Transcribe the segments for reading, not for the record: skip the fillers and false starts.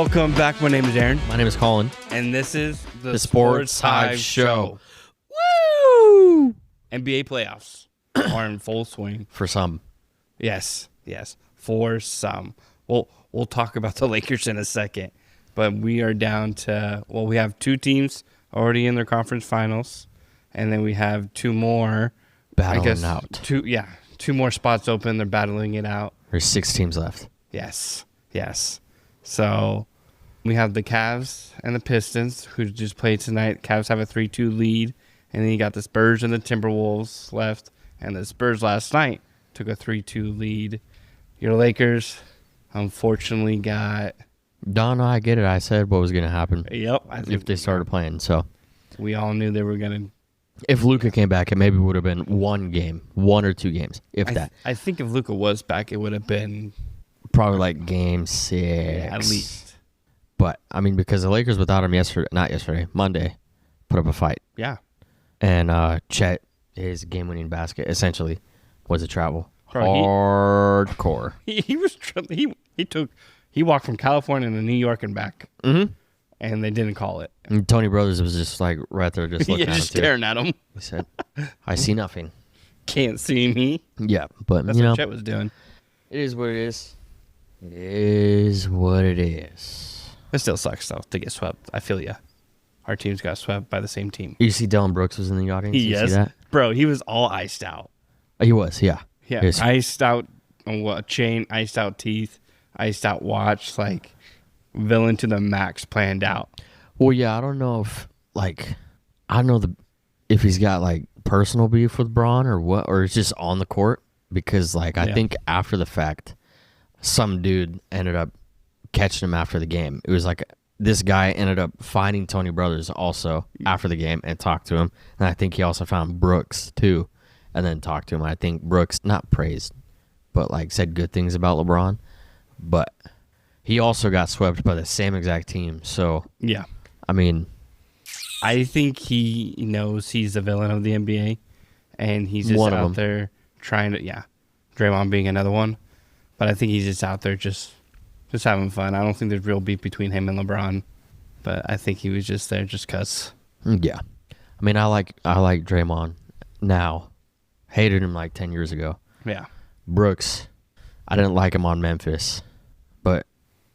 Welcome back. My name is Aaron. My name is Colin. And this is the Sports Hive Show. Woo! NBA playoffs are in full swing. For some. Yes. For some. We'll talk about the Lakers in a second. But we are down to, we have two teams already in their conference finals. And then we have two more. Battling out. Two more spots open. They're battling it out. There's 6 teams left. Yes. So we have the Cavs and the Pistons who just played tonight. Cavs have a 3-2 lead. And then you got the Spurs and the Timberwolves left. And the Spurs last night took a 3-2 lead. Your Lakers, unfortunately, got... Don, I get it. I said what was going to happen. Yep. If they started playing, so... We all knew they were going to... If Luka came back, it maybe would have been 1 game, 1 or 2 games, if that. I think if Luka was back, it would have been... Probably like game 6. Yeah, at least. But, I mean, because the Lakers without him Monday, put up a fight. Yeah. And Chet, his game-winning basket, essentially, was a travel. Bro, hardcore. He walked from California to New York and back. Mm-hmm. And they didn't call it. And Tony Brothers was just like right there, just looking at him. Just staring at him. He said, I see nothing. Can't see me. Yeah, but that's what Chet was doing. It is what it is. It is what it is. It still sucks, though, to get swept. I feel ya. Our teams got swept by the same team. You see Dylan Brooks was in the audience? Yes. You see that? Bro, he was all iced out. He was, yeah. Yeah, iced out chain, iced out teeth, iced out watch, like villain to the max planned out. Well, yeah, I don't know if he's got like personal beef with Braun or what, or it's just on the court because I think after the fact, some dude ended up catching him after the game. It was like this guy ended up finding Tony Brothers also after the game and talked to him, and I think he also found Brooks too, and then talked to him. I think Brooks not praised, but said good things about LeBron, but he also got swept by the same exact team. So yeah. I mean, I think he knows he's the villain of the NBA, and he's just out there trying to, Draymond being another one. But I think he's just out there just having fun. I don't think there's real beef between him and LeBron, but I think he was just there just because. Yeah. I mean, I like Draymond now. Hated him 10 years ago. Yeah. Brooks, I didn't like him on Memphis, but.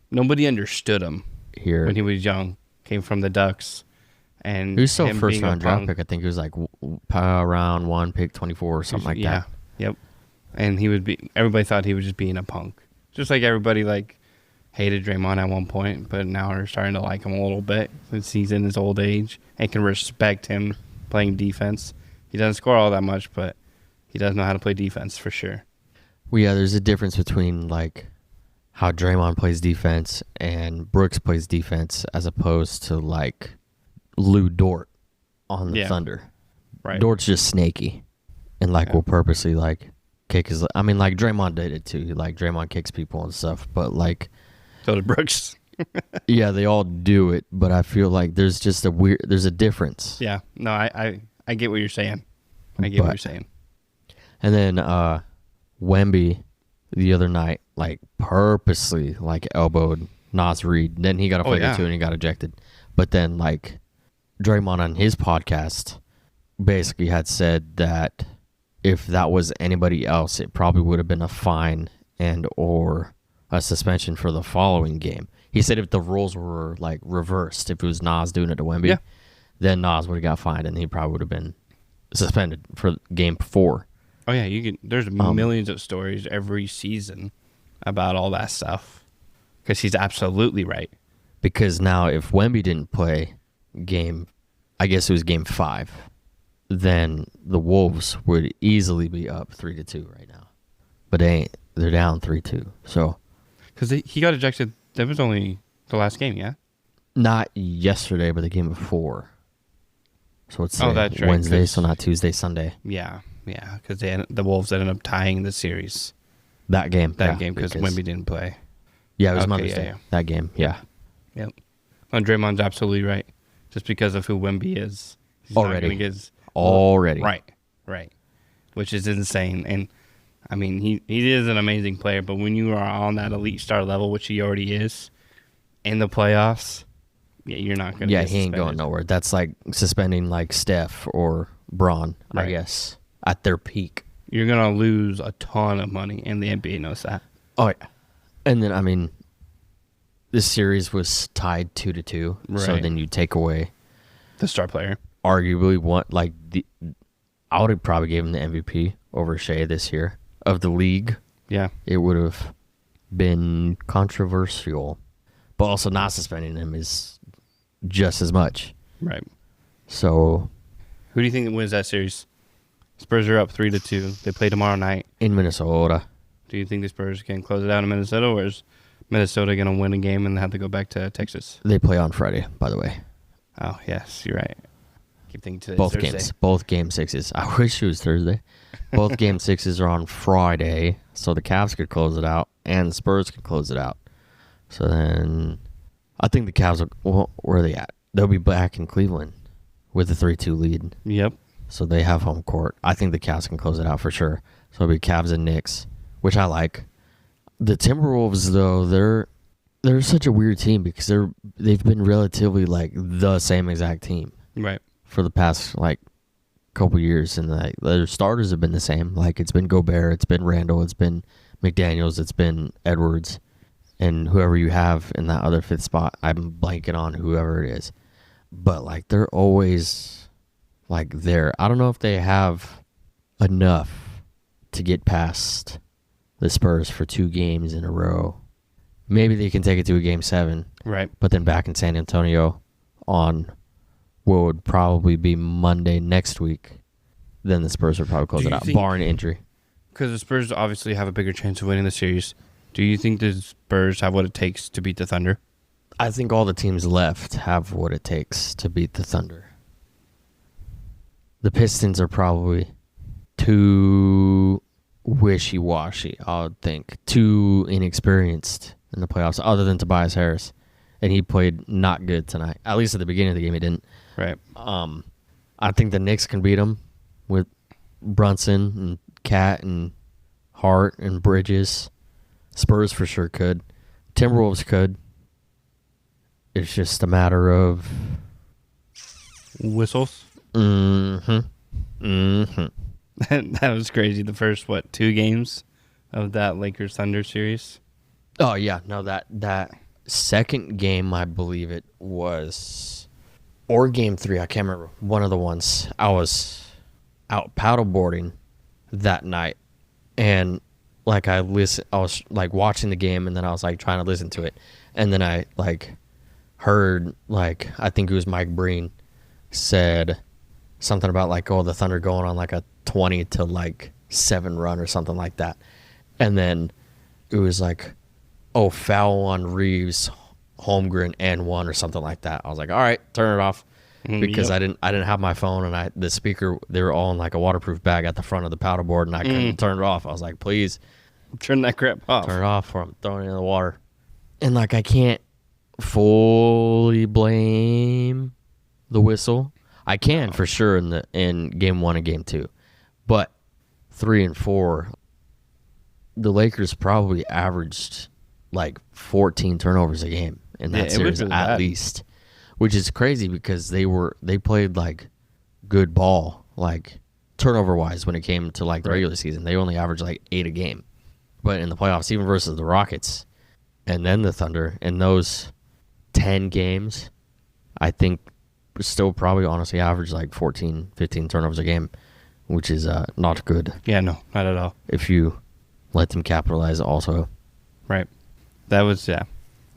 Nobody understood him here when he was young. Came from the Ducks. And he was still first round draft pick. I think he was round 1, pick 24 or something like that. Yep. And everybody thought he was just being a punk. Just like everybody hated Draymond at one point, but now are starting to like him a little bit since he's in his old age and can respect him playing defense. He doesn't score all that much, but he does know how to play defense for sure. Well, yeah, there's a difference between how Draymond plays defense and Brooks plays defense as opposed to Lou Dort on the Thunder. Right. Dort's just snaky and will purposely kick his. I mean, Draymond did it too. Draymond kicks people and stuff, but so did Brooks. Yeah, they all do it, but I feel there's just there's a difference. Yeah, no, I get what you're saying. I get what you're saying. And then Wemby the other night, purposely elbowed Nas Reed. Then he got a flag too, and he got ejected. But then Draymond on his podcast basically had said that if that was anybody else, it probably would have been a fine and or a suspension for the following game. He said if the roles were reversed, if it was Nas doing it to Wemby, then Nas would have got fined and he probably would have been suspended for game 4. Oh yeah, there's millions of stories every season about all that stuff because he's absolutely right. Because now if Wemby didn't play I guess it was game 5, then the Wolves would easily be up 3-2 right now. But they're down 3-2. So because he got ejected, that was only the last game, yeah? Not yesterday, but the game before. So it's that's right, Wednesday, so not Tuesday, Sunday. Yeah, because the Wolves ended up tying the series. That game because Wemby didn't play. Yeah, it was Mother's Day. Yeah. That game, yeah. Yep. And Draymond's absolutely right. Just because of who Wemby is. He's Already. Right. Which is insane. And, I mean, he is an amazing player, but when you are on that elite star level, which he already is, in the playoffs, yeah, you're not going to Yeah, get he ain't going suspended. nowhere. That's like suspending like Steph or Braun, I Right. guess, at their peak. You're going to lose a ton of money, and the NBA knows that. Oh yeah. And then I mean, this series was tied 2-2, so Right. then you take away The star player. arguably one like I would have probably gave him the MVP over Shea this year of the league. Yeah. It would have been controversial, but also not suspending him is just as much. Right. So Who do you think wins that series? Spurs are up 3-2. They play tomorrow night. in Minnesota, Do you think the Spurs can close it out in Minnesota, or is Minnesota going to win a game and have to go back to Texas? they play on Friday, by the way. Oh, yes, you're right. Keep thinking today's Both Thursday. games. Both game sixes. I wish it was Thursday. Both game sixes are on Friday, so the Cavs could close it out and the Spurs could close it out. So then I think the Cavs where are they at? They'll be back in Cleveland with a 3-2 lead. Yep. So they have home court. I think the Cavs can close it out for sure. So it'll be Cavs and Knicks, which I like. The Timberwolves, though, they're such a weird team because they've been relatively like the same exact team Right. for the past like couple years, and like their starters have been the same. Like it's been Gobert, it's been Randall, it's been McDaniels, it's been Edwards, and whoever you have in that other fifth spot. I'm blanking on whoever it is, but like they're always like there. I don't know if they have enough to get past the Spurs for 2 games in a row. Maybe they can take it to a game 7, Right. but then back in San Antonio on what would probably be Monday next week, then the Spurs would probably close Do it you out, think- barring injury. Because the Spurs obviously have a bigger chance of winning the series. Do you think the Spurs have what it takes to beat the Thunder? I think all the teams left have what it takes to beat the Thunder. The Pistons are probably too wishy-washy, I would think. Too inexperienced in the playoffs, other than Tobias Harris. And he played not good tonight. At least at the beginning of the game, he didn't. Right. I think the Knicks can beat them with Brunson and Cat and Hart and Bridges. Spurs for sure could. Timberwolves could. It's just a matter of Whistles. that That was crazy. The first, 2 games of that Lakers Thunder series? Oh yeah, no, that second game, I believe it was, or game 3, I can't remember. One of the ones. I was out paddleboarding that night, and like I was like watching the game, and then I was like trying to listen to it, and then I like heard like I think it was Mike Breen said something about like, oh, the Thunder going on like a 20-7 run or something like that, and then it was like, oh, foul on Reeves, Holmgren, and 1 or something like that. I was like, all right, turn it off, because Yep. I didn't have my phone, and the speaker, they were all in like a waterproof bag at the front of the paddleboard, and I couldn't turn it off. I was like, please Turn that crap off. turn it off, or I'm throwing it in the water. And like I can't fully blame the whistle. I can for sure in game 1 and game 2, but 3 and 4, the Lakers probably averaged like 14 turnovers a game in that Yeah, it was series really at bad. least, which is crazy because they played like good ball, like turnover wise when it came to like the Right. regular season. They only averaged like 8 a game, but in the playoffs, even versus the Rockets and then the Thunder, in those 10 games, I think still probably honestly average like 14, 15 turnovers a game, which is not good Yeah, no, not at all. if you let them capitalize also. Right. That was, yeah.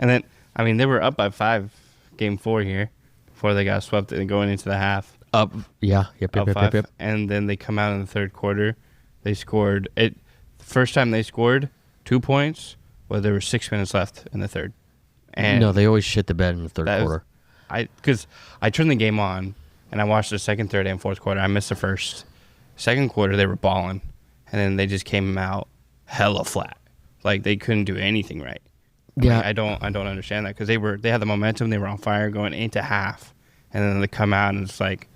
And then, I mean, they were up by 5 game 4 here before they got swept and going into the half. Up, yeah, yep, Up 5. And then they come out in the third quarter. They scored it. The first time they scored 2 points, well, there were 6 minutes left in the third. And No, they always shit the bed in the third that was- quarter. because I turned the game on and I watched the second, third, and fourth quarter. I missed the first. Second quarter, they were balling, and then they just came out hella flat. Like they couldn't do anything right. Yeah. I don't understand that because they had the momentum. They were on fire going into half, and then they come out and it's like,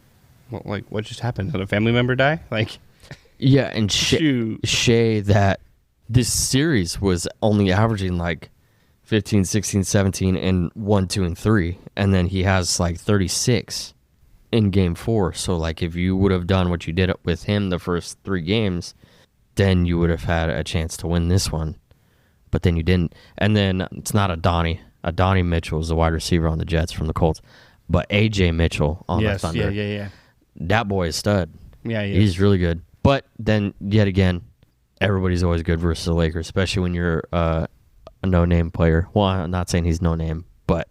what just happened? Did a family member die? Like, Yeah, and shoot. Shea, that this series was only averaging like 15, 16, 17, and 1, 2, and 3. And then he has like 36 in game 4. So like if you would have done what you did with him the first 3 games, then you would have had a chance to win this one. But then you didn't. And then it's not Adonai. Adonai Mitchell is the wide receiver on the Jets from the Colts. But A.J. Mitchell on the Thunder. Yeah. That boy is stud. Yeah, he's really good. But then, yet again, everybody's always good versus the Lakers, especially when you're a no-name player. Well, I'm not saying he's no-name, but,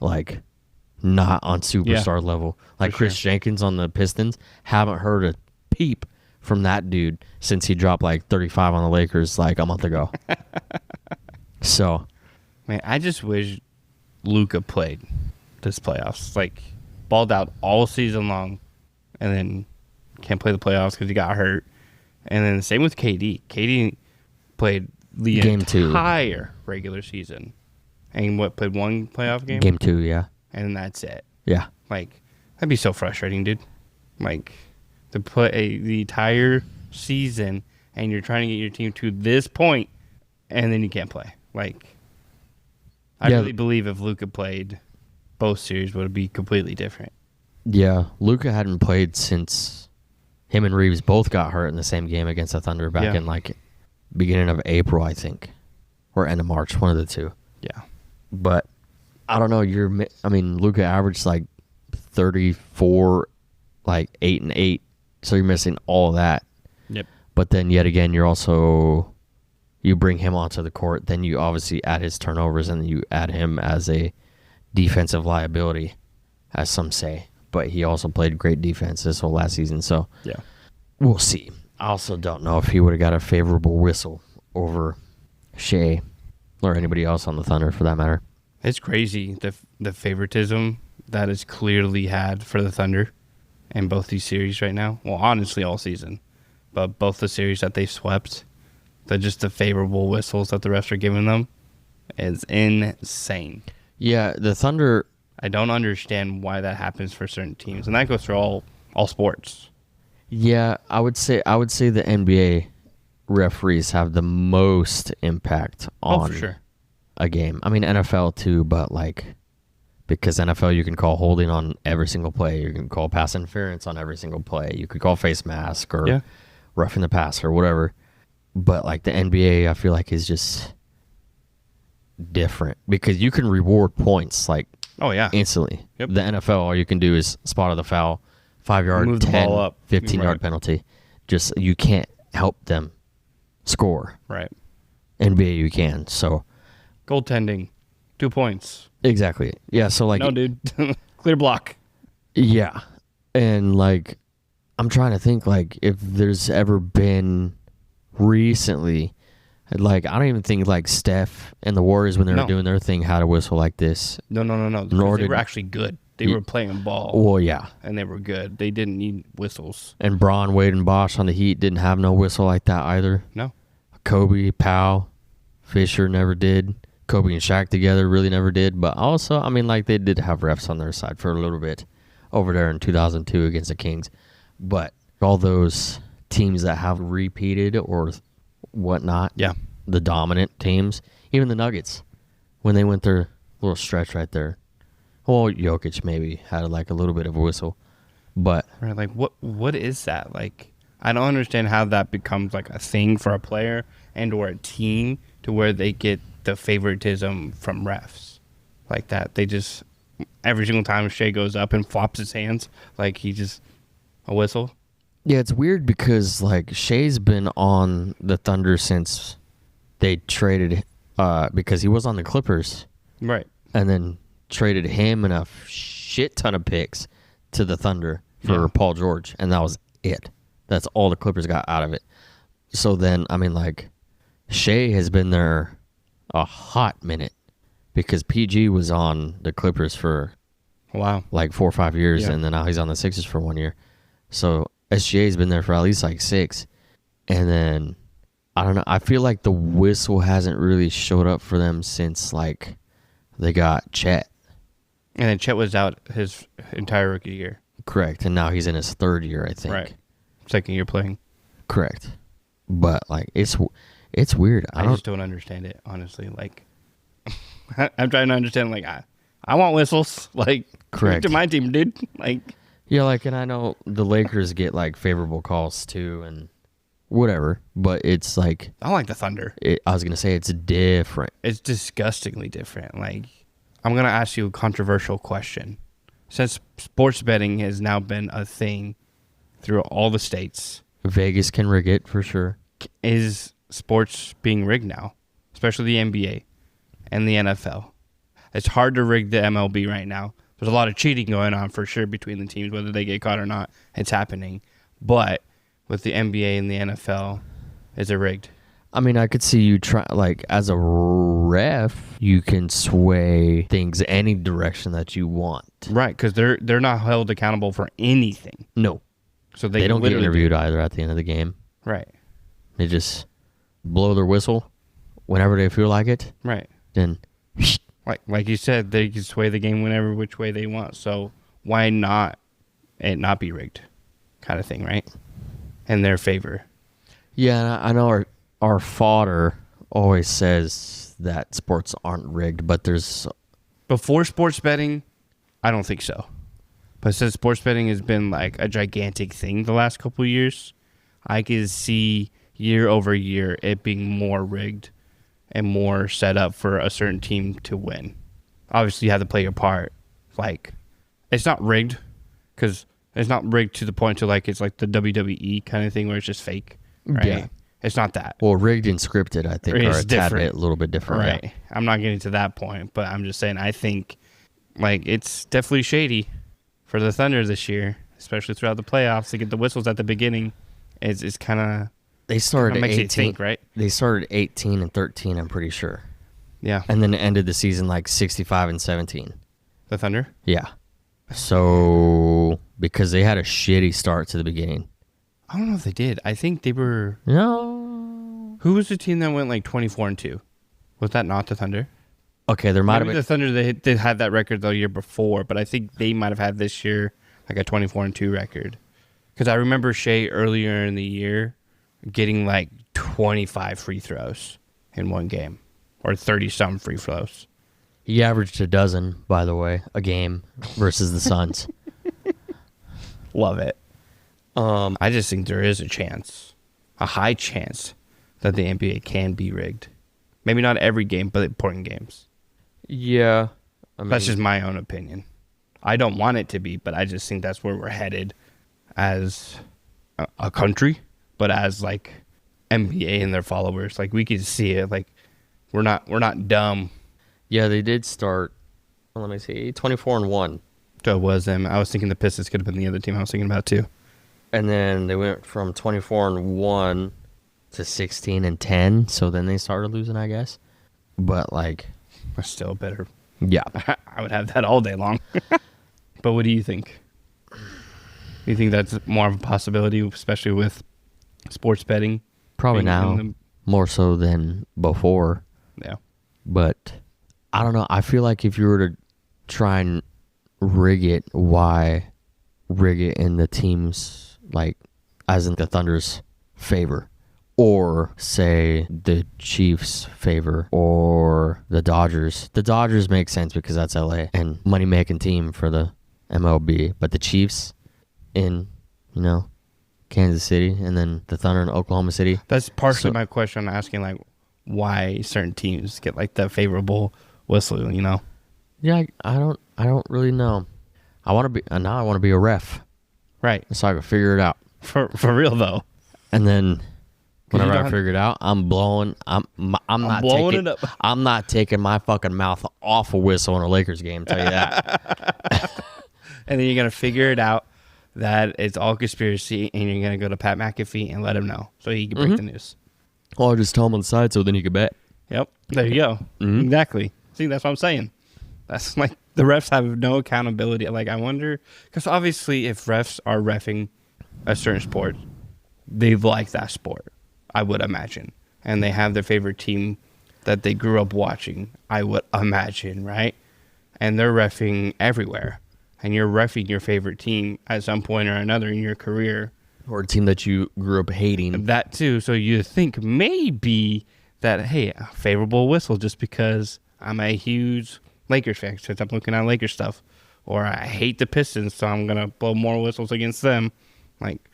like, not on superstar level. Like Chris Jenkins on the Pistons, haven't heard a peep from that dude since he dropped, like, 35 on the Lakers, like, a month ago. So. Man, I just wish Luka played this playoffs. Like, balled out all season long, and then can't play the playoffs because he got hurt. And then the same with KD. KD played the entire regular season. And played one playoff game? Game 2, yeah. And that's it. Yeah. Like, that'd be so frustrating, dude. Like, to play the entire season, and you're trying to get your team to this point, and then you can't play. Like, I really believe if Luka played, both series would be completely different. Yeah, Luka hadn't played since him and Reeves both got hurt in the same game against the Thunder back in like beginning of April, I think, or end of March, one of the two. Yeah, but I don't know. Luka averaged like 34, like 8 and 8, so you're missing all of that. Yep. But then yet again, you bring him onto the court, then you obviously add his turnovers, and you add him as a defensive liability, as some say. But he also played great defense this whole last season, so we'll see. I also don't know if he would have got a favorable whistle over Shea or anybody else on the Thunder, for that matter. It's crazy, the favoritism that is clearly had for the Thunder in both these series right now. Well, honestly, all season. But both the series that they swept, just the favorable whistles that the refs are giving them is insane. Yeah, the Thunder... I don't understand why that happens for certain teams, and that goes for all sports. Yeah, I would say the NBA referees have the most impact on a game. I mean, NFL too, but like, because NFL you can call holding on every single play, you can call pass interference on every single play, you could call face mask or roughing the passer or whatever. But like the NBA, I feel like is just different because you can reward points like instantly. Yep. The NFL, all you can do is spot of the foul, 5-yard, move the 10, ball up, 15-yard penalty. Just you can't help them score. Right. NBA, you can. So goaltending, 2 points. Exactly. Yeah. So like, no, dude, clear block. Yeah, and like, I'm trying to think like if there's ever been recently. Like, I don't even think, like, Steph and the Warriors, when they were doing their thing, had a whistle like this. No. They were actually good. They were playing ball. Well, yeah. And they were good. They didn't need whistles. And Braun, Wade, and Bosch on the Heat didn't have no whistle like that either. No. Kobe, Powell, Fisher never did. Kobe and Shaq together really never did. But also, I mean, like, they did have refs on their side for a little bit over there in 2002 against the Kings. But all those teams that have repeated or whatnot, the dominant teams, even the Nuggets, when they went their little stretch right there, well, Jokic maybe had like a little bit of a whistle, but like what is that? Like, I don't understand how that becomes like a thing for a player and or a team to where they get the favoritism from refs like that. They just every single time Shea goes up and flops his hands, like he just a whistle. Yeah, it's weird because, like, Shea's been on the Thunder since they traded, because he was on the Clippers. Right. And then traded him and a shit ton of picks to the Thunder for Paul George, and that was it. That's all the Clippers got out of it. So then, I mean, like, Shea has been there a hot minute because PG was on the Clippers for, like 4 or 5 years, and then now he's on the Sixers for 1 year. So SGA's been there for at least like 6. And then, I don't know, I feel like the whistle hasn't really showed up for them since, like, they got Chet. And then Chet was out his entire rookie year. Correct. And now he's in his 3rd year, I think. Right. Second year playing. Correct. But, like, it's weird. I just don't understand it, honestly. Like, I'm trying to understand. Like, I want whistles. Like, Correct. to my team, dude. Like, yeah, like, and I know the Lakers get like favorable calls too, and whatever. But it's like I like the Thunder. I was gonna say it's different. It's disgustingly different. Like, I'm gonna ask you a controversial question. Since sports betting has now been a thing through all the states, Vegas can rig it for sure. is sports being rigged now, especially the NBA and the NFL? It's hard to rig the MLB right now. There's a lot of cheating going on for sure between the teams, whether they get caught or not. It's happening. But with the NBA and the NFL, is it rigged? I mean, I could see you try, like, as a ref, you can sway things any direction that you want. Right, because they're not held accountable for anything. No. So They don't get interviewed either at the end of the game. Right. They just blow their whistle whenever they feel like it. Right. Then, Like you said, they can sway the game whenever which way they want. So why not it not be rigged, kind of thing, right? In their favor. yeah, I know our fodder always says that sports aren't rigged, but there's... Before sports betting, I don't think so. But since sports betting has been like a gigantic thing the last couple of years, I can see year over year it being more rigged and more set up for a certain team to win. Obviously, you have to play your part. Like, it's not rigged because it's not rigged to the point to like it's like the WWE kind of thing where it's just fake, right? Yeah. It's not that. Well, rigged and scripted, I think, It's are a tad different. bit, a little bit different. Right. Yeah. I'm not getting to that point, but I'm just saying I think like it's definitely shady for the Thunder this year, especially throughout the playoffs to get the whistles at the beginning. It's kind of They started makes you 18, think, right? They started 18 and 13, I'm pretty sure. Yeah. And then ended the season like 65 and 17. The Thunder? Yeah. So, because they had a shitty start to the beginning. I don't know if they did. I think they were. No. Who was the team that went like 24-2? Was that not the Thunder? Okay, there might have Maybe been. the Thunder they had that record the year before, but I think they might have had this year like a 24-2 record. Because I remember Shea earlier in the year getting like 25 free throws in one game, or 30-some free throws. He averaged a dozen, by the way, a game versus the Suns. Love it. I just think there is a chance, a high chance, that the NBA can be rigged. Maybe not every game, but important games. Yeah. I mean, That's just my own opinion. I don't want it to be, but I just think that's where we're headed as a country, but as like NBA and their followers. Like we can see it. Like we're not dumb. yeah, they did start, well, let me see, 24 and 1. So it was them. I was thinking the Pistons could have been the other team I was thinking about too. And then they went from 24 and 1 to 16 and 10. So then they started losing, I guess. But like, That's still better. yeah. I would have that all day long. But what do you think? Do you think that's more of a possibility, especially with sports betting? Probably being now, in more so than before. Yeah. But I don't know. I feel like if you were to try and rig it, why rig it in the team's, like, as in the Thunder's favor? Or, say, the Chiefs' favor, or the Dodgers. The Dodgers make sense because that's LA and money-making team for the MLB. But the Chiefs in, Kansas City, and then the Thunder in Oklahoma City. That's partially my question. I'm asking, like, why certain teams get, like, the favorable whistle, Yeah, I don't really know. I want to be a ref. Right. So I can figure it out. For real, though. And then whenever you I don't figure it out, I'm blowing not taking my fucking mouth off a whistle in a Lakers game, tell you that. And then you're going to figure it out that it's all conspiracy, and you're going to go to Pat McAfee and let him know so he can break the news. Well, I'll just tell him on the side so then you can bet. Yep. There you go. Exactly. See, that's what I'm saying. That's like the refs have no accountability. Like, I wonder, because obviously if refs are reffing a certain sport, they like that sport, I would imagine. And they have their favorite team that they grew up watching, I would imagine, right? And they're reffing everywhere. And you're reffing your favorite team at some point or another in your career. Or a team that you grew up hating. That too. So you think maybe that, hey, a favorable whistle just because I'm a huge Lakers fan since I'm looking at Lakers stuff. Or I hate the Pistons, so I'm going to blow more whistles against them. Like,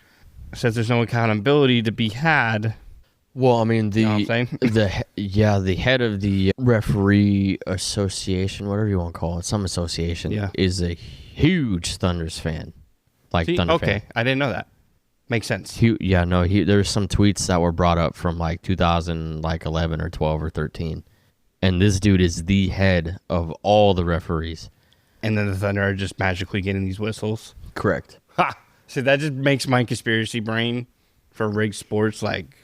since there's no accountability to be had. Well, I mean, You know what I'm saying? the head of the referee association, whatever you want to call it, some association, is a huge Thunders fan. Like, See, Thunder okay, fan. I didn't know that. Makes sense. There's some tweets that were brought up from like 2011 or 12 or 13. And this dude is the head of all the referees. And then the Thunder are just magically getting these whistles. Correct. Ha! So that just makes my conspiracy brain for rigged sports like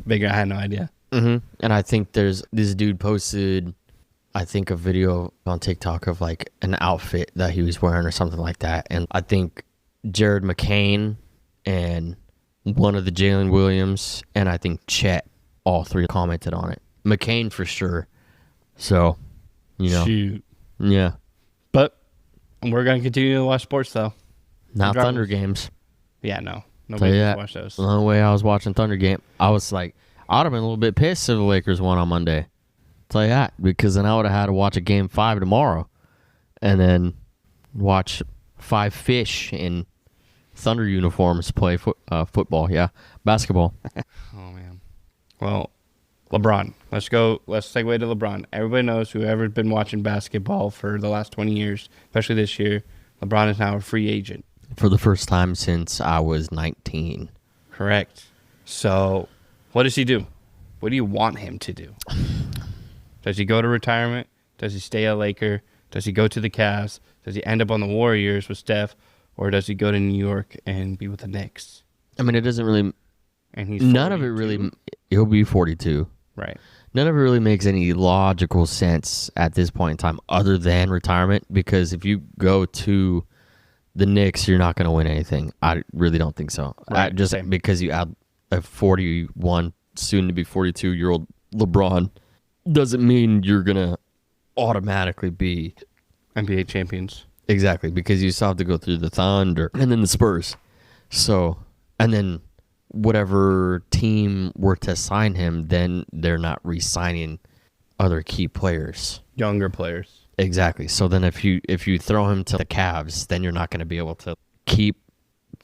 bigger. I had no idea. Mm-hmm. And I think there's this dude posted, I think, a video on TikTok of like an outfit that he was wearing or something like that. And I think Jared McCain and one of the Jalen Williams and I think Chet, all three commented on it. McCain for sure. So, Shoot. Yeah. But we're going to continue to watch sports, though. Not Thunder games. Yeah, no. Nobody can watch those. The only way I was watching Thunder game, I was like, I would have been a little bit pissed if the Lakers won on Monday. Tell you that. Because then I would have had to watch a game 5 tomorrow. And then watch 5 fish in Thunder uniforms play football. Yeah. Basketball. Oh, man. Well, LeBron. Let's segue to LeBron. Everybody knows, whoever's been watching basketball for the last 20 years, especially this year, LeBron is now a free agent. For the first time since I was 19. Correct. So, what does he do? What do you want him to do? Does he go to retirement? Does he stay a Laker? Does he go to the Cavs? Does he end up on the Warriors with Steph? Or does he go to New York and be with the Knicks? I mean, it doesn't really... And he's none of it really... He'll be 42. Right. None of it really makes any logical sense at this point in time other than retirement, because if you go to the Knicks, you're not going to win anything. I really don't think so. Right, because you add a 41, soon to be 42-year-old LeBron doesn't mean you're going to automatically be NBA champions. Exactly, because you still have to go through the Thunder and then the Spurs. So, and then whatever team were to sign him, then they're not re-signing other key players. Younger players. Exactly. So then if you throw him to the Cavs, then you're not going to be able to keep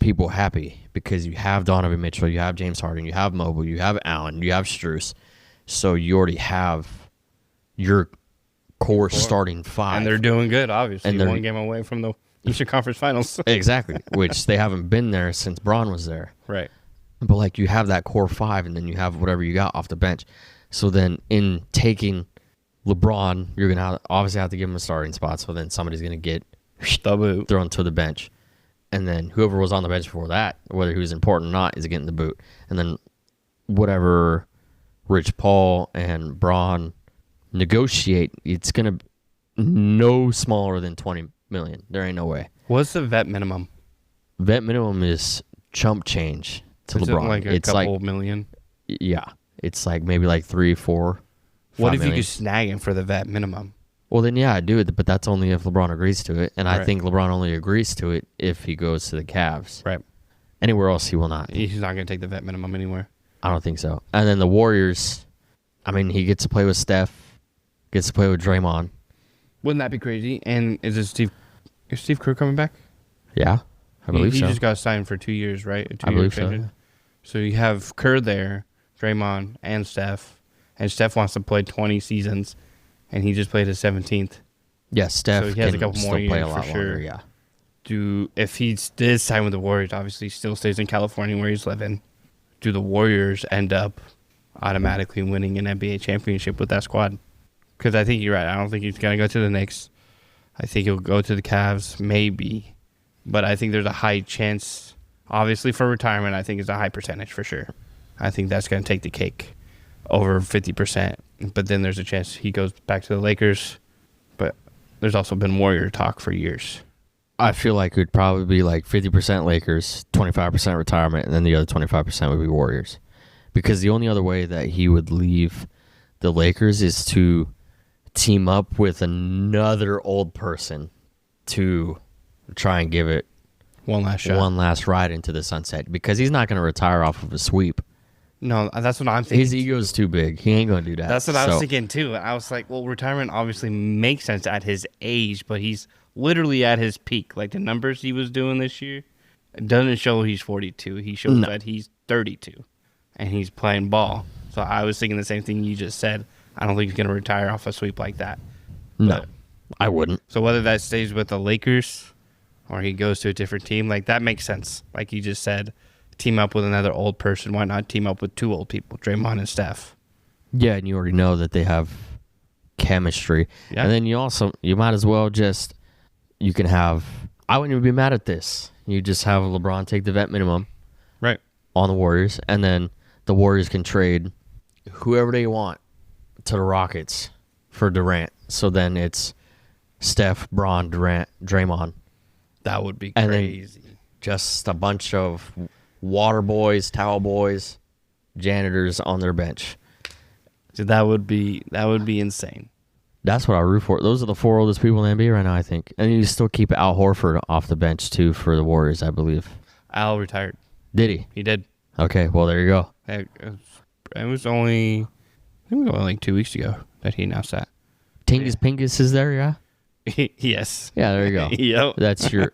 people happy because you have Donovan Mitchell, you have James Harden, you have Mobley, you have Allen, you have Strus. So you already have your core starting 5. And they're doing good, obviously. And they're 1 game away from the Eastern Conference Finals. Exactly, which they haven't been there since Braun was there. Right. But like you have that core 5 and then you have whatever you got off the bench. So then in taking LeBron, you're going to obviously have to give him a starting spot. So then somebody's going to get thrown to the bench. And then whoever was on the bench before that, whether he was important or not, is getting the boot. And then whatever Rich Paul and Braun negotiate, it's going to no smaller than $20 million. There ain't no way. What's the vet minimum? Vet minimum is chump change to Is LeBron. it like a couple million? Yeah. It's like maybe like 3, 4. What if million. you could snag him for the vet minimum? Well, then, yeah, I do it, but that's only if LeBron agrees to it. And I Right. think LeBron only agrees to it if he goes to the Cavs. Right. Anywhere else, he will not. He's not going to take the vet minimum anywhere. I don't think so. And then the Warriors, I mean, he gets to play with Steph, gets to play with Draymond. Wouldn't that be crazy? And is Steve Kerr coming back? Yeah, I believe he so. He just got signed for 2 years, right? I believe so. So you have Kerr there, Draymond, and Steph. And Steph wants to play 20 seasons, and he just played his 17th. Yeah, Steph So he has can a couple still more years play a for lot sure. longer, yeah. If he did sign with the Warriors, obviously he still stays in California where he's living. Do the Warriors end up automatically winning an NBA championship with that squad? Because I think you're right. I don't think he's going to go to the Knicks. I think he'll go to the Cavs, maybe. But I think there's a high chance, obviously for retirement, I think it's a high percentage for sure. I think that's going to take the cake over 50%. But then there's a chance he goes back to the Lakers. But there's also been Warrior talk for years. I feel like it would probably be like 50% Lakers, 25% retirement, and then the other 25% would be Warriors. Because the only other way that he would leave the Lakers is to team up with another old person to try and give it one last shot. One last ride into the sunset. Because he's not going to retire off of a sweep. No, that's what I'm thinking. His ego's too big. He ain't gonna do that. That's what I was thinking too. I was like, well, retirement obviously makes sense at his age, but he's literally at his peak. Like the numbers he was doing this year, it doesn't show he's 42. He shows that he's 32, and he's playing ball. So I was thinking the same thing you just said. I don't think he's gonna retire off a sweep like that. No, I wouldn't. So whether that stays with the Lakers or he goes to a different team, like that makes sense. Like you just said, team up with another old person. Why not team up with two old people, Draymond and Steph? Yeah, and you already know that they have chemistry. Yeah. And then you might as well you can have, I wouldn't even be mad at this. You just have LeBron take the vet minimum. Right. On the Warriors, and then the Warriors can trade whoever they want to the Rockets for Durant. So then it's Steph, Bron, Durant, Draymond. That would be And crazy. Just a bunch of water boys, towel boys, janitors on their bench. So that would be insane. That's what I root for. Those are the 4 oldest people in the NBA right now, I think. And you still keep Al Horford off the bench, too, for the Warriors, I believe. Al retired. Did he? He did. Okay, well, there you go. It was only, I think it was only like 2 weeks ago that he announced that. Tingus Pingus is there, yeah? Yes. Yeah, there you go. Yep. That's your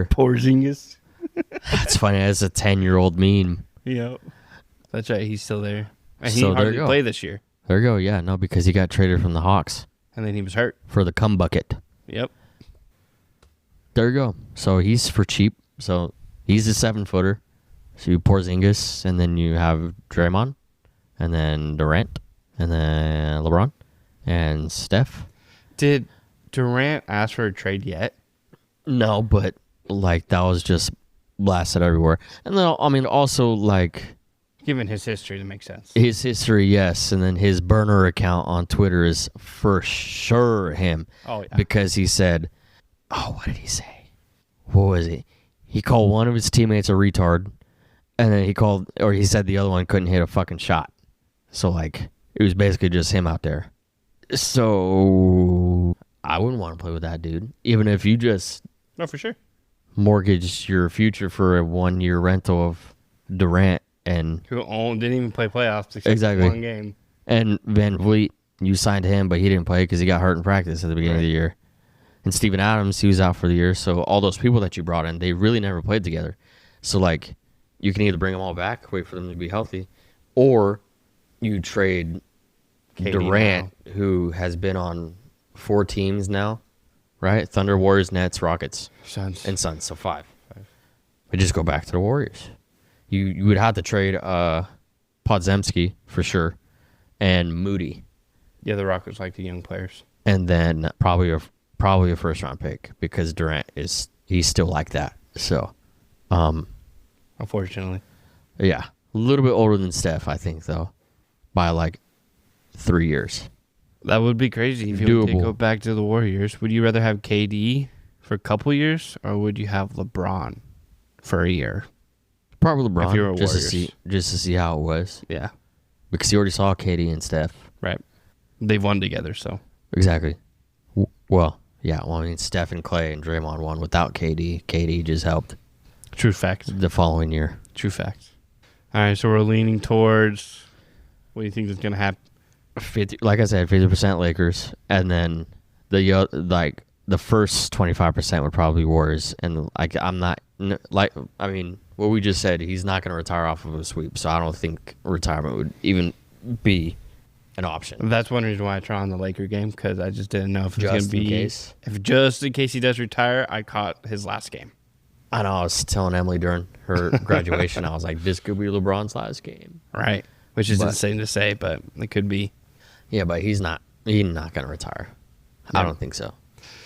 Porzingis. That's funny. That's a 10-year-old meme. Yep. That's right. He's still there. And So he there hardly you go. played this year. There you go. Yeah, no, because he got traded from the Hawks And then he was hurt. for the cum bucket. Yep. There you go. So he's for cheap. So he's a 7-footer. So you Porzingis, and then you have Draymond, and then Durant, and then LeBron, and Steph. Did Durant ask for a trade yet? No, but like that was just blasted everywhere. And then I mean, also like Given his history, that makes sense. his history, yes, and then his burner account on Twitter is for sure him. Oh, yeah. Because he said, oh, what did he say? What was it? He called one of his teammates a retard, and then he said the other one couldn't hit a fucking shot. So, like, it was basically just him out there. So, I wouldn't want to play with that dude. Even if you just No, for sure. mortgage your future for a 1-year rental of Durant and Who didn't even play playoffs except Exactly. one game. and Van Vliet. You signed him, but he didn't play because he got hurt in practice at the beginning of the year. And Steven Adams, he was out for the year. So all those people that you brought in, they really never played together. So, like, you can either bring them all back, wait for them to be healthy, or you trade KD Durant, who has been on 4 teams now, right? Thunder, Warriors, Nets, Rockets, Suns. and Suns. So 5. But just go back to the Warriors. You would have to trade Podzemski for sure, and Moody, Yeah, the Rockets like the young players. and then probably a first round pick because Durant he's still like that. So, Unfortunately. yeah, a little bit older than Steph, I think, though, by like 3 years. That would be crazy if you would Doable. go back to the Warriors. Would you rather have KD for a couple years, or would you have LeBron for a year? Probably If you were LeBron, Warriors. just to see how it was, Yeah. because you already saw KD and Steph. Right. They've won together, so. Exactly. Well, yeah. Well, I mean, Steph and Clay and Draymond won without KD. KD just helped True fact. the following year. True fact. All right, so we're leaning towards, what do you think is going to happen? 50, like I said, 50% Lakers, and then the first 25% would probably be Warriors. And like what we just said, he's not going to retire off of a sweep, so I don't think retirement would even be an option. That's one reason why I try on the Laker game, because I just didn't know if it was going to Just in be. case. If just in case he does retire, I caught his last game. I know. I was telling Emily during her graduation, I was like, "This could be LeBron's last game." Right. Which is But- insane to say, but it could be. Yeah, but he's not. He's not going to retire. I Yeah. don't think so.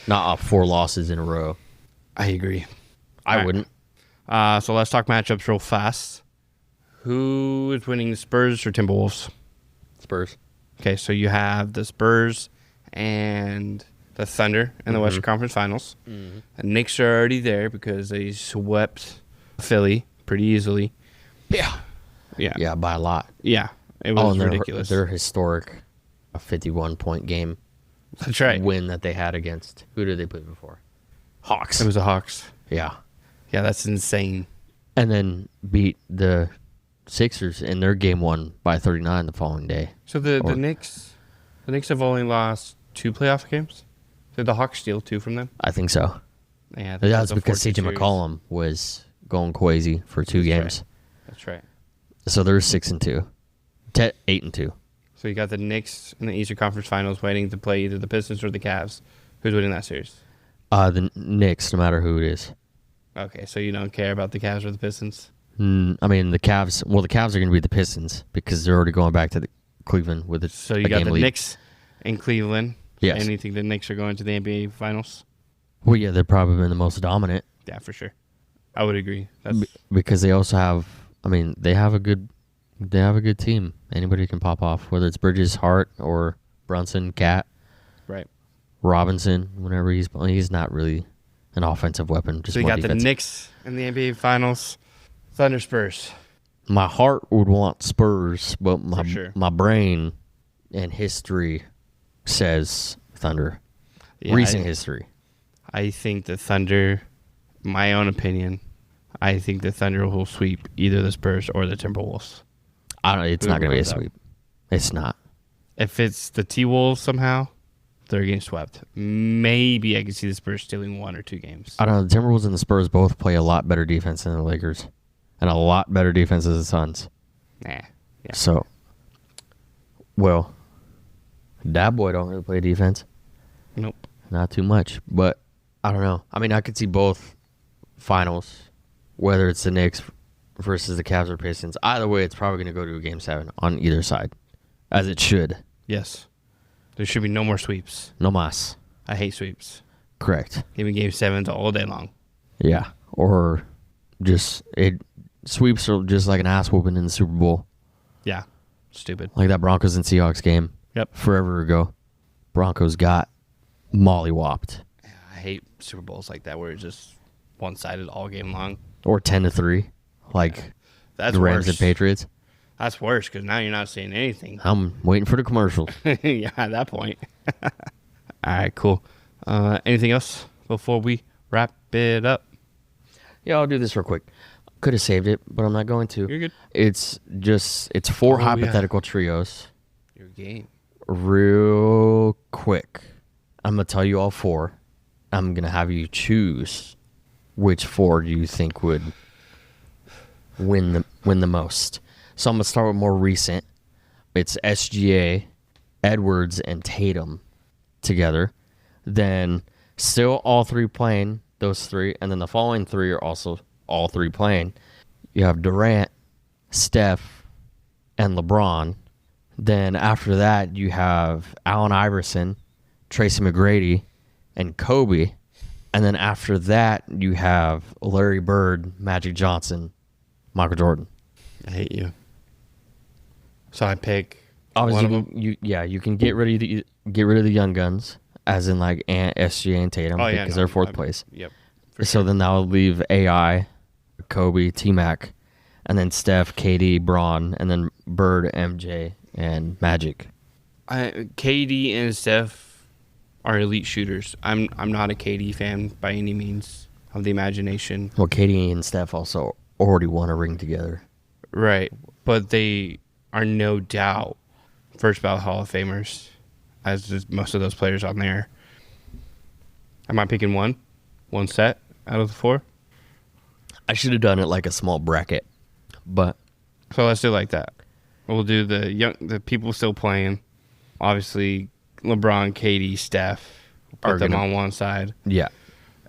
Not off 4 losses in a row. I agree. I All right. wouldn't. So let's talk matchups real fast. Who is winning, the Spurs or Timberwolves? Spurs. Okay, so you have the Spurs and the Thunder in the Western Conference Finals. And Knicks are already there because they swept Philly pretty easily. Yeah. Yeah. Yeah, by a lot. Yeah. It was and ridiculous. Their historic 51-point game That's right. win that they had against, who did they play before? Hawks. It was the Hawks. Yeah. Yeah, that's insane. And then beat the Sixers, and their game won by 39 the following day. So the Knicks have only lost 2 playoff games. Did the Hawks steal 2 from them? I think so. Yeah, That's because CJ McCollum was going crazy for 2 games. Right. That's right. So they're 6-2, 8-2. So you got the Knicks in the Eastern Conference Finals waiting to play either the Pistons or the Cavs. Who's winning that series? The Knicks, no matter who it is. Okay, so you don't care about the Cavs or the Pistons? I mean, the Cavs. Well, the Cavs are going to be the Pistons because they're already going back to Cleveland with So you got the lead. Knicks in Cleveland. Yes. And you think the Knicks are going to the NBA Finals? Well, yeah, they've probably been the most dominant. Yeah, for sure. I would agree. Because they also have. I mean, they have a good team. Anybody can pop off, whether it's Bridges, Hart, or Brunson, Cat, right. Robinson. Whenever he's not really an offensive weapon. Just so you got defense. the Knicks in the NBA Finals. Thunder Spurs. My heart would want Spurs, but my brain and history says Thunder. Yeah, recent history. I think the Thunder, my own opinion, I think the Thunder will sweep either the Spurs or the Timberwolves. It's not going to be a sweep. It's not. If it's the T-Wolves somehow, they're getting swept. Maybe I can see the Spurs stealing 1 or 2 games. I don't know. The Timberwolves and the Spurs both play a lot better defense than the Lakers. And a lot better defense than the Suns. Nah. Yeah. So, well, that boy don't really play defense. Nope. Not too much. But, I don't know. I mean, I could see both finals, whether it's the Knicks versus the Cavs or Pistons. Either way, it's probably going to go to a Game 7 on either side, as it should. Yes. There should be no more sweeps. No mas. I hate sweeps. Correct. Give me Game 7s all day long. Yeah. Or just sweeps are just like an ass whooping in the Super Bowl. Yeah. Stupid. Like that Broncos and Seahawks game. Yep. Forever ago. Broncos got mollywopped. I hate Super Bowls like that where it's just one-sided all game long. Or 10-3. Like that's the Rams worse. and Patriots. That's worse because now you're not seeing anything. I'm waiting for the commercials. Yeah, at that point. All right, cool. Anything else before we wrap it up? Yeah, I'll do this real quick. Could have saved it, but I'm not going to. You're good. It's 4 hypothetical trios. Your game. Real quick. I'm going to tell you all 4. I'm going to have you choose which 4 do you think would win the most. So I'm going to start with more recent. It's SGA, Edwards, and Tatum together. Then still all 3 playing, those 3. And then the following 3 are also all 3 playing. You have Durant, Steph, and LeBron. Then after that, you have Allen Iverson, Tracy McGrady, and Kobe. And then after that, you have Larry Bird, Magic Johnson, Michael Jordan. I hate you. So I pick obviously one of them. You can get rid of the young guns, as in like SGA and Tatum, because they're 4th place. Yep. So then that will leave AI, Kobe, T-Mac, and then Steph, KD, Braun, and then Bird, MJ, and Magic. KD and Steph are elite shooters. I'm not a KD fan by any means of the imagination. Well, KD and Steph also already won a ring together. Right, but they are no doubt first ballot Hall of Famers, as is most of those players on there. Am I picking one set out of the 4? I should have done it like a small bracket, but so let's do it like that. We'll do the people still playing. Obviously, LeBron, KD, Steph. Put them on one side. Yeah,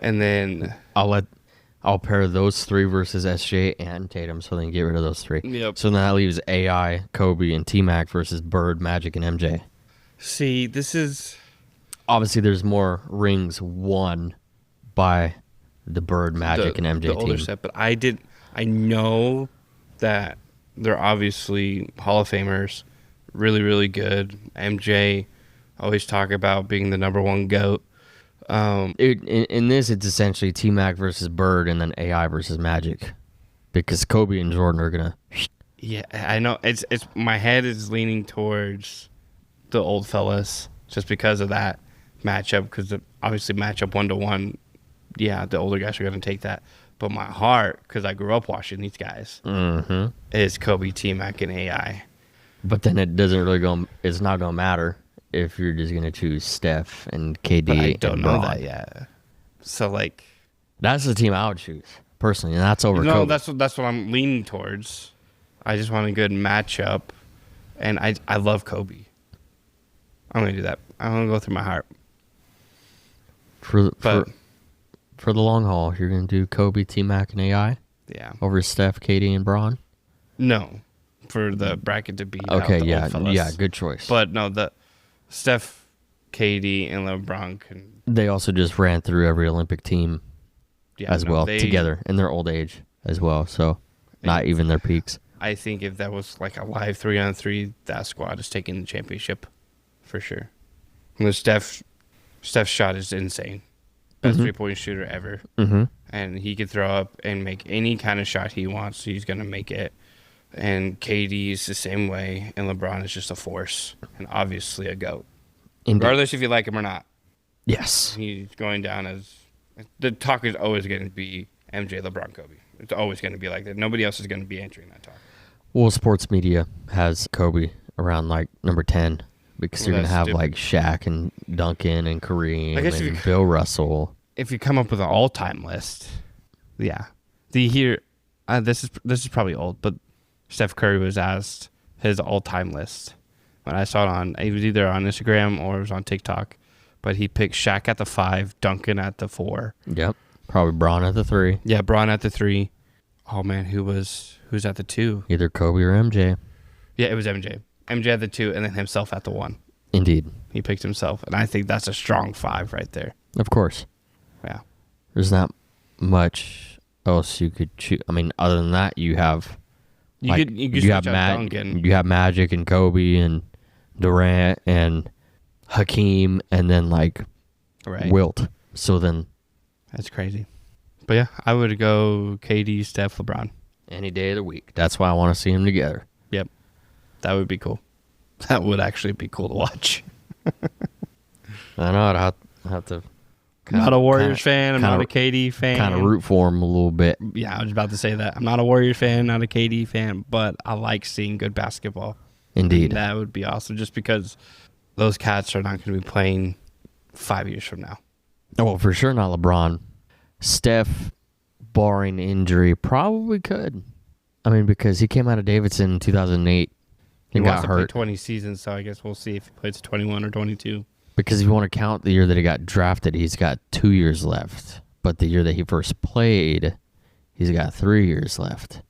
and then I'll pair those 3 versus SJ and Tatum, so then get rid of those 3. Yep. So then that leaves AI, Kobe, and T-Mac versus Bird, Magic, and MJ. See, this is... Obviously, there's more rings won by the Bird, Magic, and MJ the older team. set, but I know that they're obviously Hall of Famers, really, really good. MJ always talk about being the number 1 GOAT. In this, it's essentially T-Mac versus Bird and then AI versus Magic, because Kobe and Jordan are gonna. Yeah, I know. It's my head is leaning towards the old fellas just because of that matchup. Because obviously matchup 1-to-1, yeah, the older guys are gonna take that. But my heart, because I grew up watching these guys, is Kobe, T-Mac, and AI. But then it doesn't really go. It's not gonna matter if you're just gonna choose Steph and KD. But I don't and know Bron. that yet. So like, That's the team I would choose personally, and that's over Kobe. that's what I'm leaning towards. I just want a good matchup, and I love Kobe. I'm gonna do that. I'm gonna go through my heart. For the long haul, you're gonna do Kobe, T-Mac, and AI Yeah. over Steph, KD, and Bron. No, for the bracket to beat out Okay, the yeah, old fellas. yeah, good choice. But no, the Steph, KD, and LeBron can. They also just ran through every Olympic team Yeah, as well together in their old age as well. So not even their peaks. I think if that was like a live 3-on-3, that squad is taking the championship for sure. And the Steph's shot is insane. Best 3-point shooter ever. Mm-hmm. And he could throw up and make any kind of shot he wants. He's going to make it. And KD is the same way. And LeBron is just a force. And obviously a GOAT. Indeed. Regardless if you like him or not. Yes. He's going down as... The talk is always going to be MJ, LeBron, Kobe. It's always going to be like that. Nobody else is going to be answering that talk. Well, sports media has Kobe around like number 10 because you're going to have like Shaq and Duncan and Kareem and Bill Russell. If you come up with an all-time list, yeah. This is probably old, but Steph Curry was asked his all-time list. When I saw it was either on Instagram or it was on TikTok, but he picked Shaq at the 5, Duncan at the 4. Yep. Probably Bron at the 3. Yeah, Bron at the 3. Oh man, who's at the 2? Either Kobe or MJ. Yeah, it was MJ. MJ at the 2, and then himself at the 1. Indeed. He picked himself, and I think that's a strong 5 right there. Of course. Yeah. There's not much else you could choose. I mean, other than that, you have you have Duncan. You have Magic and Kobe and Durant and Hakeem and then like Wilt. So then that's crazy. But yeah, I would go KD, Steph, LeBron. Any day of the week. That's why I want to see them together. Yep. That would be cool. That would actually be cool to watch. I know. I'd have to. I'm not a Warriors fan. I'm not a KD fan. Kind of root for him a little bit. Yeah, I was about to say that. I'm not a Warriors fan, not a KD fan, but I like seeing good basketball. Indeed. And that would be awesome just because those cats are not going to be playing 5 years from now. Well, for sure not LeBron. Steph, barring injury, probably could. I mean, because he came out of Davidson in 2008 and got hurt. 20 seasons, so I guess we'll see if he plays 21 or 22. Because if you want to count the year that he got drafted, he's got 2 years left. But the year that he first played, he's got 3 years left.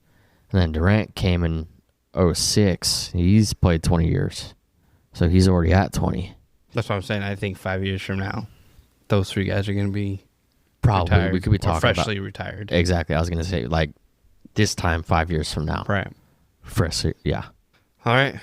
And then Durant came in 2006. He's played 20 years. So he's already at 20. That's what I'm saying. I think 5 years from now, those 3 guys are going to be probably retired, we could be talking freshly about, retired. Exactly. I was going to say, like, this time 5 years from now. Right. Freshly, yeah. All right.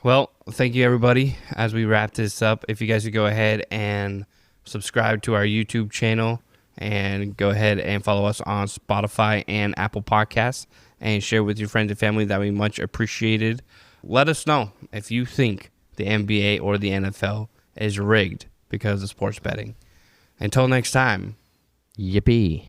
Well, thank you, everybody. As we wrap this up, if you guys would go ahead and subscribe to our YouTube channel and go ahead and follow us on Spotify and Apple Podcasts and share with your friends and family, that would be much appreciated. Let us know if you think the NBA or the NFL is rigged because of sports betting. Until next time. Yippee.